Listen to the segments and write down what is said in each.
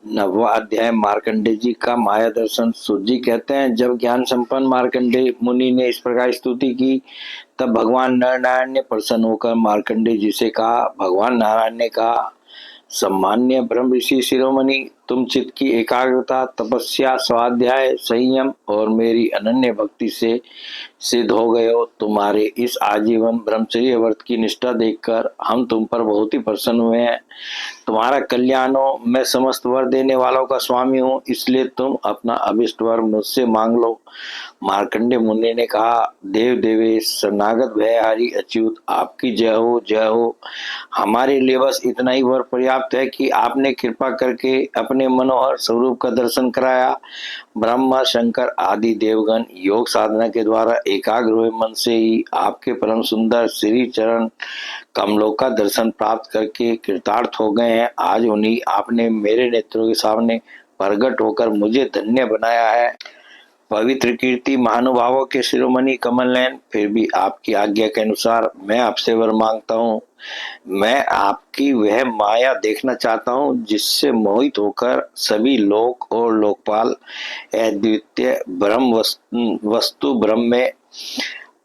नववा अध्याय मार्कंडेय जी का माया दर्शन। सूत जी कहते हैं, जब ज्ञान संपन्न मार्कंडेय मुनि ने इस प्रकार स्तुति की, तब भगवान नर नारायण ने प्रसन्न होकर मार्कंडेय जी से कहा। भगवान नारायण ने कहा, सम्मान्य ब्रह्म ऋषि शिरोमणि, तुम चित्त की एकाग्रता, तपस्या, स्वाध्याय, संयम और मेरी अनन्य भक्ति से सिद्ध हो गए हो। तुम्हारे इस आजीवन ब्रह्मचर्य व्रत की निष्ठा देखकर हम तुम पर बहुत ही प्रसन्न हुए हैं। तुम्हारा कल्याण हो। मैं समस्त वर देने वालों का स्वामी हूँ, इसलिए तुम अपना अभिष्ट वर मुझसे मांग लो। मार्कंडेय मुनि ने कहा, देव देवेश शरणागत भयहारी अच्युत, आपकी जय हो, जय हो। हमारे लिए बस इतना ही वर पर्याप्त है कि आपने कृपा करके अपने मनोहर स्वरूप का दर्शन कराया। ब्रह्मा शंकर आदि देवगण योग साधना के द्वारा एकाग्र हुए मन से ही आपके परम सुंदर श्री चरण कमलों का दर्शन प्राप्त करके कृतार्थ हो गए हैं। आज उन्हीं आपने मेरे नेत्रों के सामने प्रकट होकर मुझे धन्य बनाया है। पवित्र कीर्ति महानुभावों के शिरोमणि कमल नयन, फिर भी आपकी आज्ञा के अनुसार मैं आपसे वर मांगता हूँ। मैं आपकी वह माया देखना चाहता हूँ जिससे मोहित होकर सभी लोक और लोकपाल अद्वितीय ब्रह्म वस्तु ब्रह्म में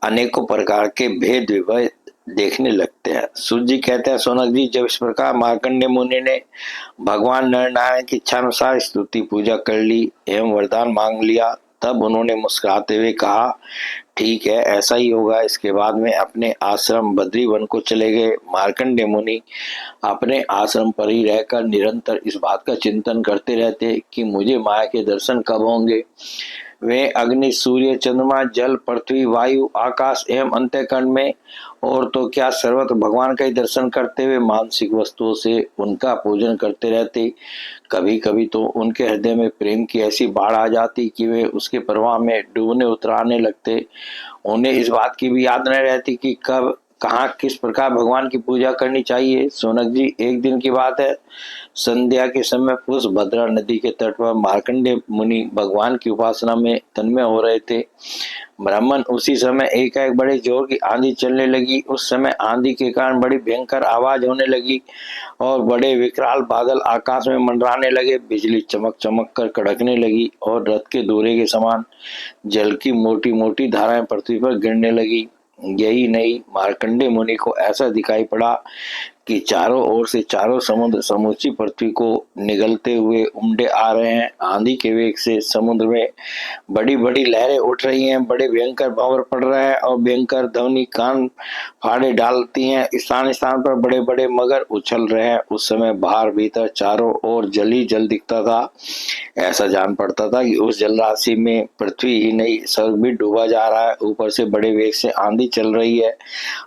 अनेकों प्रकार के भेद विभेद देखने लगते हैं। सूर्य जी कहते हैं, सोनक जी, जब इस प्रकार मार्कंडेय मुनि ने भगवान नर नारायण की इच्छा अनुसार स्तुति पूजा कर ली एवं वरदान मांग लिया, तब उन्होंने मुस्कुराते हुए कहा, ठीक है, ऐसा ही होगा। इसके बाद में अपने आश्रम बद्री वन को चले गए। मार्कंडेय मुनि अपने आश्रम पर ही रहकर निरंतर इस बात का चिंतन करते रहते कि मुझे माया के दर्शन कब होंगे। वे अग्नि, सूर्य, चंद्रमा, जल, पृथ्वी, वायु, आकाश एवं अंतःकरण में और तो क्या सर्वत्र भगवान का ही दर्शन करते हुए मानसिक वस्तुओं से उनका पूजन करते रहते। कभी कभी तो उनके हृदय में प्रेम की ऐसी बाढ़ आ जाती कि वे उसके प्रवाह में डूबने उतराने लगते। उन्हें इस बात की भी याद न रहती कि कब कहाँ किस प्रकार भगवान की पूजा करनी चाहिए। सोनक जी, एक दिन की बात है, संध्या के समय उस भद्रा नदी के तट पर मार्कंडेय मुनि भगवान की उपासना में तन्मय हो रहे थे। ब्राह्मण उसी समय एकाएक बड़े जोर की आंधी चलने लगी। उस समय आंधी के कारण बड़ी भयंकर आवाज होने लगी और बड़े विकराल बादल आकाश में मंडराने लगे। बिजली चमक चमक कर कड़कने लगी और रथ के दोरे के समान जल की मोटी मोटी धाराएं पृथ्वी पर गिरने लगी। यही नहीं, मार्कंडेय मुनि को ऐसा दिखाई पड़ा कि चारों ओर से चारों समुद्र समूची पृथ्वी को निगलते हुए उमड़े आ रहे हैं। आंधी के वेग से समुद्र में बड़ी बड़ी लहरें उठ रही हैं, बड़े भयंकर भंवर पड़ रहे हैं और भयंकर ध्वनि कान फाड़े डालती हैं। स्थान स्थान पर बड़े बड़े मगर उछल रहे हैं। उस समय बाहर भीतर चारों ओर जल ही जल दिखता था। ऐसा जान पड़ता था कि उस जल राशि में पृथ्वी ही नहीं स्वर्ग भी डूबा जा रहा है। ऊपर से बड़े वेग से आंधी चल रही है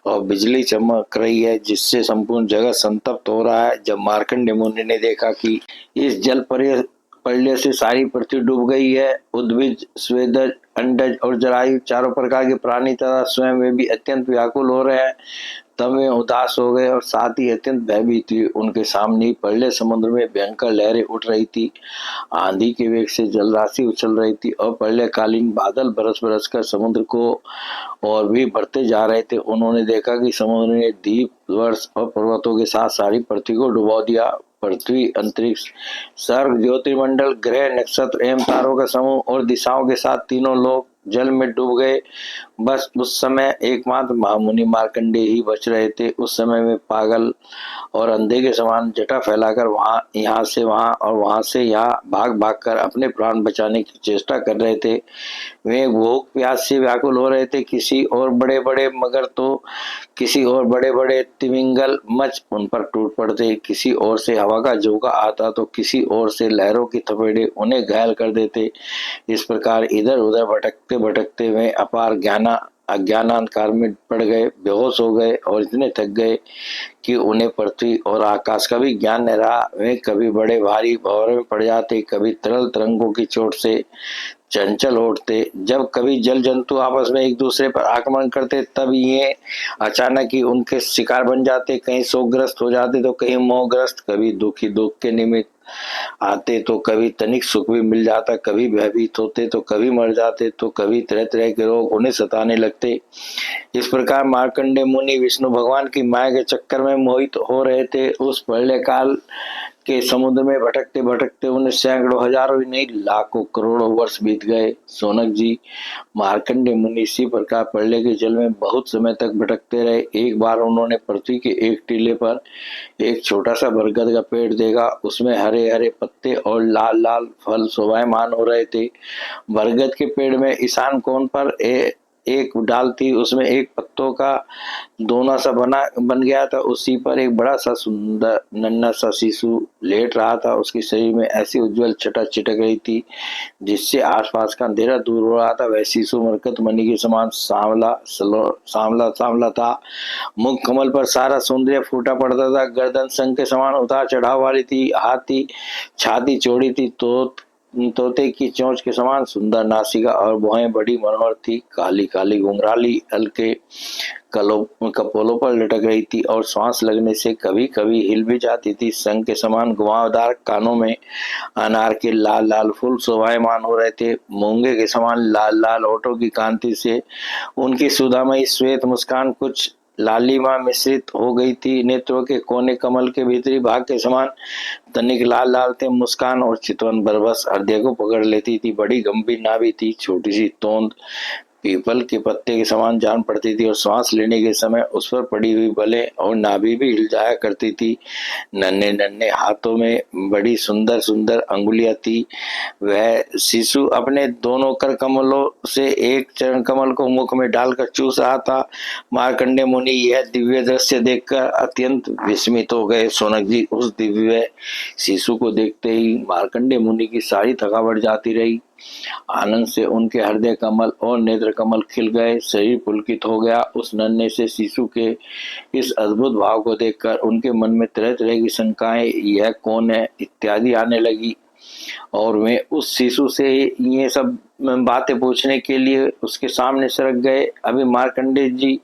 और बिजली चमक रही है, जिससे संपूर्ण जगत संतप्त हो रहा है। जब मार्कंडेय मुनि ने देखा कि इस जल प्रलय से सारी पृथ्वी डूब गई है, उद्भिज, स्वेदज, अंडज और जरायु चारों प्रकार के प्राणी तथा स्वयं वे भी अत्यंत व्याकुल हो रहे हैं, तब वे उदास हो गए और साथ ही अत्यंत भयभीत हुए। उनके सामने प्रलय समुद्र में भयंकर लहरें उठ रही थी, आंधी के वेग से जल राशि उछल रही थी और प्रलयकालीन बादल बरस बरस कर समुद्र को और भी बढ़ते जा रहे थे। उन्होंने देखा कि समुद्र ने द्वीप, वर्ष और पर्वतों के साथ सारी पृथ्वी को डुबा दिया। पृथ्वी, अंतरिक्ष, सर्ग, ज्योतिर्मंडल, ग्रह, नक्षत्र एवं तारों का समूह और दिशाओं के साथ तीनों लोग जल में डूब गए। बस उस समय एकमात्र महामुनि मार्कंडेय ही बच रहे थे। उस समय में पागल और अंधे के समान जटा फैलाकर यहाँ से वहां और वहां से यहाँ भाग भाग कर अपने प्राण बचाने की चेष्टा कर रहे थे। वे भूख प्यास से व्याकुल हो रहे थे। किसी और बड़े बड़े मगर तो किसी और बड़े बड़े तिमिंगल मच उन पर टूट पड़ते। किसी ओर से हवा का झोंका आता तो किसी ओर से लहरों की थपेड़े उन्हें घायल कर देते। इस प्रकार इधर उधर भटकते भटकते वे अपार अज्ञानांधकार में पड़ गए, बेहोश हो गए और इतने थक गए कि उन्हें पृथ्वी और आकाश का भी ज्ञान न रहा। वे कभी बड़े भारी भंवर में पड़ जाते, कभी तरल तरंगों की चोट से चंचल उठते। जब कभी जल जंतु आपस में एक दूसरे पर आक्रमण करते, तब ये अचानक ही उनके शिकार बन जाते। कहीं शोकग्रस्त हो जाते तो कहीं मोहग्रस्त, कभी दुखी दुख के निमित्त आते तो कभी तनिक सुख भी मिल जाता, कभी भयभीत होते तो कभी मर जाते, तो कभी तरह तरह के रोग उन्हें सताने लगते। इस प्रकार मार्कंडेय मुनि विष्णु भगवान की माया के चक्कर में मोहित हो रहे थे। उस प्रलय काल के समुद्र में भटकते भटकते उन्हें सैकड़ों हजारों ही नहीं लाखों करोड़ों वर्ष बीत गए। सोनक जी, मार्कंडेय मुनि इसी प्रकार प्रलय के जल में बहुत समय तक भटकते रहे। एक बार उन्होंने पृथ्वी के एक टीले पर एक छोटा सा बरगद का पेड़ देखा। उसमें हरे हरे पत्ते और लाल लाल फल शोभायमान हो रहे थे। बरगद के पेड़ में ईशान कोण पर एक डाल थी, उसमें एक पत्तों का दोना सा बन गया था। उसी पर एक बड़ा सा सुंदर नन्हा सा शिशु लेट रहा था। उसके शरीर में ऐसी उज्जवल छटा छिटक रही थी जिससे आसपास का अंधेरा दूर हो रहा था। वह शिशु मरकत मणि के समान सांवला सांवला था। मुख कमल पर सारा सौंदर्य फूटा पड़ता था। गर्दन शंख के समान उतार चढ़ाव वाली थी। हाथी छाती चौड़ी थी। तोते की चोंच के समान सुंदर नासिका और भौहें बड़ी मनोहर थी। काली काली घुंघराली हल्के कपोलों पर लटक रही थी और श्वास लगने से कभी कभी हिल भी जाती थी। शंख के समान घुमावदार कानों में अनार के लाल लाल फूल शोभायमान हो रहे थे। मूंगे के समान लाल लाल होठों की कांति से उनकी सुधामयी श्वेत मुस्कान कुछ लालिमा मिश्रित हो गई थी। नेत्रों के कोने कमल के भीतरी भाग के समान तनिक लाल लाल थे। मुस्कान और चितवन बरबस हृदय को पकड़ लेती थी। बड़ी गंभीर नाभि थी। छोटी सी तोंद पीपल के पत्ते के समान जान पड़ती थी और सांस लेने के समय उस पर पड़ी हुई बलें और नाभि भी हिल जाया करती थी। नन्हे नन्हे हाथों में बड़ी सुंदर सुंदर अंगुलियां थी। वह शिशु अपने दोनों कर कमलों से एक चरण कमल को मुख में डालकर चूस रहा था। मार्कंडेय मुनि यह दिव्य दृश्य देखकर अत्यंत विस्मित हो गए। सोनक जी, उस दिव्य शिशु को देखते ही मार्कंडेय मुनि की सारी थकावट जाती रही। आनंद से उनके हृदय कमल और नेत्र कमल खिल गए। शरीर पुलकित हो गया। उस नन्हे से शिशु के इस अद्भुत भाव को देखकर उनके मन में तरह तरह की शंकाएं, यह कौन है इत्यादि आने लगी और वे उस शिशु से ये सब बातें पूछने के लिए उसके सामने सरक गए। अभी मार्कंडेय जी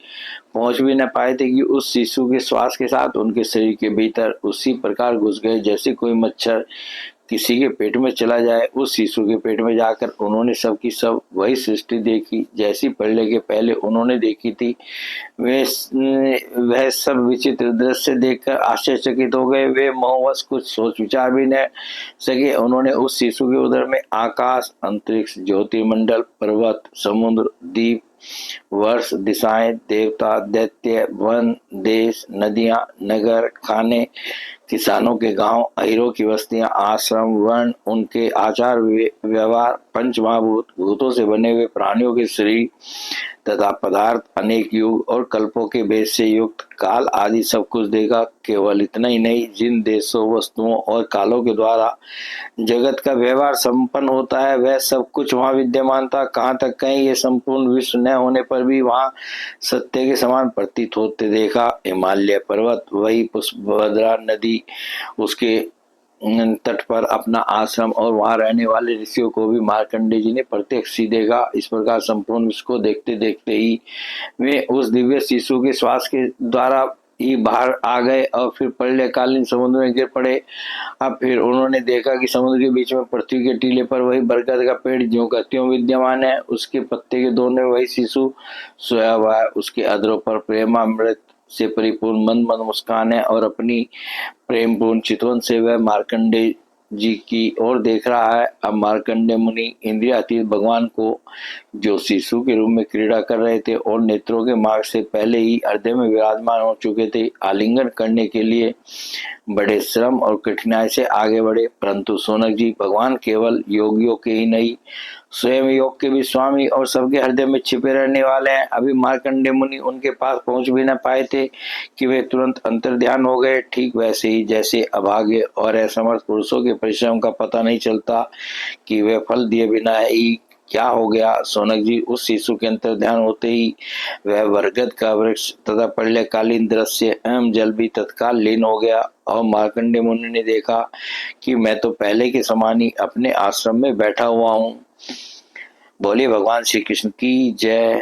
पहुंच भी न पाए थे कि उस शिशु के श्वास के साथ उनके शरीर के भीतर उसी प्रकार घुस गए जैसे कोई मच्छर किसी के पेट में चला जाए। उस शिशु के पेट में जाकर उन्होंने सब की सब वही सृष्टि देखी जैसी प्रलय के पहले उन्होंने देखी थी। वे वह सब विचित्र दृश्य देखकर आश्चर्यचकित हो गए। वे मोहवश कुछ सोच विचार भी न सके। उन्होंने उस शिशु के उदर में आकाश, अंतरिक्ष, ज्योतिर्मंडल, पर्वत, समुद्र, द्वीप, वर्ष, दिशाएं, देवता, दैत्य, वन, देश, नदियां, नगर, खाने, किसानों के गांव, अहीरों की बस्तियां, आश्रम, वर्ण, उनके आचार व्यवहार, पंच महाभूत, भूतों से बने हुए प्राणियों के शरीर तथा पदार्थ, अनेक युग और कल्पों के भेद से युक्त काल आदि सब कुछ देखा। केवल इतना ही नहीं, जिन देशों, वस्तुओं और कालों के द्वारा जगत का व्यवहार संपन्न होता है वह सब कुछ वहां विद्यमान था। कहाँ तक कहीं ये संपूर्ण विश्व न होने पर भी वहां सत्य के समान प्रतीत होते देखा। हिमालय पर्वत, वही पुष्पभद्रा नदी, उसके तट पर अपना आश्रम और वहां रहने वाले ऋषियों को भी मार्कंडेय जी ने प्रत्यक्ष ही देखा। इस प्रकार संपूर्ण विश्व को देखते देखते ही वे उस दिव्य शिशु के श्वास के द्वारा ही बाहर आ गए और फिर प्रलयकालीन समुद्र में गिर पड़े। अब फिर उन्होंने देखा कि समुद्र के बीच में पृथ्वी के टीले पर वही बरगद का पेड़ ज्यों का त्यों विद्यमान है। उसके पत्ते के दोनों में वही शिशु सोया हुआ है। उसके अधरों पर प्रेमामृत से परिपूर्ण मंद मंद मुस्कान है और अपनी प्रेमपूर्ण चितवन से वह मार्कंडेय जी की ओर देख रहा है। अब मार्कंडेय मुनि इंद्रियातीत भगवान को जो शिशु के रूप में क्रीड़ा कर रहे थे और नेत्रों के मार्ग से पहले ही हृदय में विराजमान हो चुके थे, आलिंगन करने के लिए बड़े श्रम और कठिनाई से आगे बढ़े। परंतु सोनक जी, भगवान केवल योगियों के ही नहीं, स्वयं योग के भी स्वामी और सबके हृदय में छिपे रहने वाले हैं। अभी मार्कंडेय मुनि उनके पास पहुंच भी न पाए थे कि वे तुरंत अंतर्ध्यान हो गए। ठीक वैसे ही जैसे अभागे और असमर्थ पुरुषों के परिश्रम का पता नहीं चलता कि वे फल दिए बिना ही क्या हो गया, सोनक जी, उस शिशु के अंतर्ध्यान होते ही वह बरगद का वृक्ष तथा प्रलयकालीन दृश्य एवं जल भी तत्काल लीन हो गया और मार्कंडेय मुनि ने देखा कि मैं तो पहले के समान ही अपने आश्रम में बैठा हुआ हूँ। बोलिए भगवान श्री कृष्ण की जय।